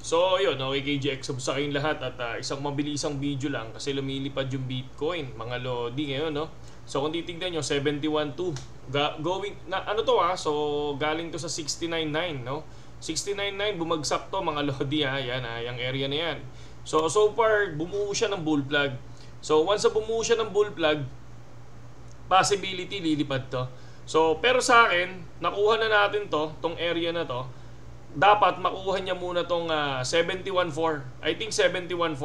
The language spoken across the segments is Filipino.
So, yun. Okay, KGX. Sa kayong lahat. At isang mabilisang video lang kasi lumilipad yung Bitcoin. Mga Lodi ngayon, no? So, kung titignan nyo, 71.2. Going, na, ano to So, galing to sa 69.9, no? 69.9, bumagsak to, mga Lodi, ha? Yan, ha? Yung area na yan. So far, bumuo siya ng bull plug. So, once na bumuo siya ng bull plug, possibility, lilipad to. So, pero sa akin, nakuha na natin to, tong area na to. Dapat makuha niya muna tong 71.4. I think 71.4.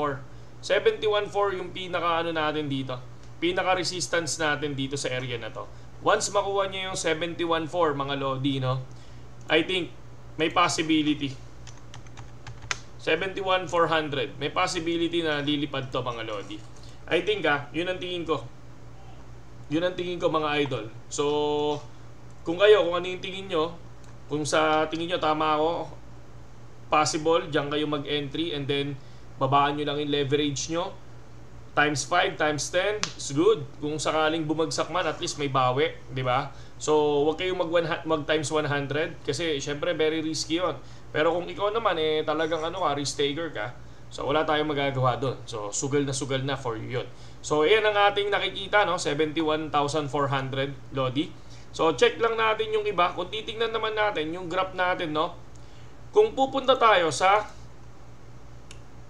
71.4 yung pinaka ano natin dito. Pinaka resistance natin dito sa area na to. Once makuha niya yung 71.4 mga Lodi, no? I think may possibility. 71.400. May possibility na lilipad to mga Lodi. I think yun ang tingin ko. Yun ang tingin ko mga idol. So, kung ano yung tingin nyo, kung sa tingin nyo tama ako, possible, diyan kayo mag-entry and then babaan nyo lang yung leverage nyo. Times 5, times 10, it's good. Kung sakaling bumagsak man, at least may bawi, di ba? So, huwag kayong mag times 100 kasi syempre very risky yon. Pero kung ikaw naman talagang risk taker ka, so wala tayong magagawa doon. So, sugal na for you yun. So, ayan ang ating nakikita, no? 71,400 Lodi. So, check lang natin yung iba. Kung titingnan naman natin yung graph natin, no? Kung pupunta tayo sa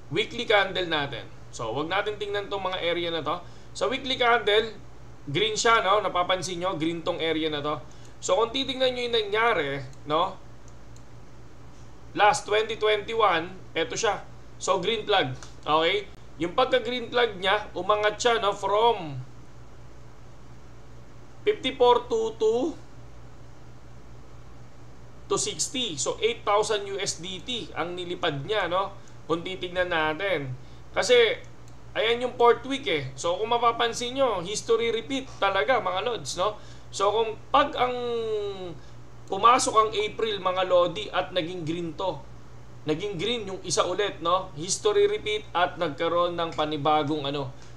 weekly candle natin. So, wag natin tingnan tong mga area na to. Sa weekly candle, green siya, no? Napapansin nyo, green tong area na to. So, kung titingnan nyo yung nangyari, no? Last 2021, eto siya. So, green plug. Okay? Yung pagka-green plug niya, umangat siya, no? From 54.22 to 60. So 8,000 USDT ang nilipad niya, no? Kung titingnan natin. Kasi ayan yung 4th week So kung mapapansin nyo, history repeat talaga mga Lods, no? So kung pag ang pumasok ang April mga Lodi at naging green to. Naging green yung isa ulit, no? History repeat at nagkaroon ng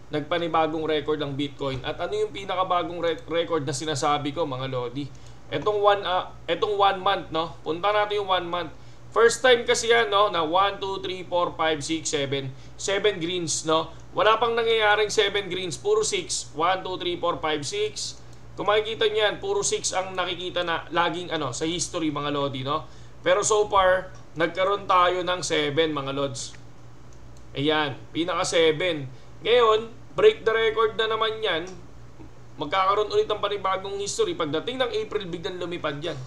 nagpanibagong record ng Bitcoin. At ano yung pinakabagong record na sinasabi ko mga Lodi? Etong 1 month, no? Punta natin yung 1 month. First time kasi yan, no? Na 1, 2, 3, 4, 5, 6, 7. 7 greens, no? Wala pang nangyayaring 7 greens. Puro 6. 1, 2, 3, 4, 5, 6. Kung makikita nyo yan, puro 6 ang nakikita na laging sa history mga Lodi, no? Pero so far, nagkaroon tayo ng 7 mga Lods. Ayan, pinaka 7. Ngayon, break the record na naman yan. Magkakaroon ulit ng panibagong history. Pagdating ng April, biglang lumipad yan.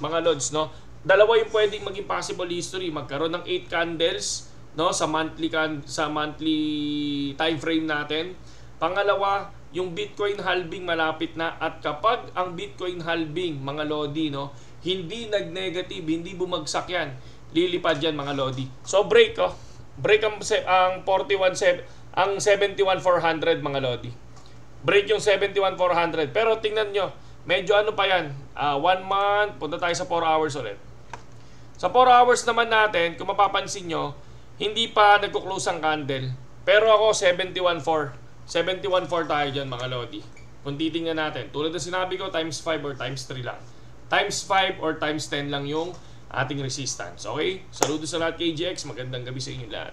Mga Lods, no? Dalawa yung pwedeng maging possible history. Magkaroon ng 8 candles, no? Sa monthly time frame natin. Pangalawa, yung Bitcoin halving malapit na. At kapag ang Bitcoin halving, mga Lodi, no? Hindi nag-negative, hindi bumagsak yan. Lilipad yan, mga Lodi. So, break, break ang 71,400 mga Lodi. Break yung 71,400. Pero tingnan nyo, medyo pa yan. 1 month, punta tayo sa 4 hours ulit. Sa 4 hours naman natin, kung mapapansin nyo, hindi pa nagkuklose ang candle. Pero ako, 71,400. 71,400 tayo dyan mga Lodi. Kung titingnan natin, tulad na sinabi ko, times 5 or times 3 lang. Times 5 or times 10 lang yung ating resistance. Okay? Saludo sa lahat KGX. Magandang gabi sa inyo lahat.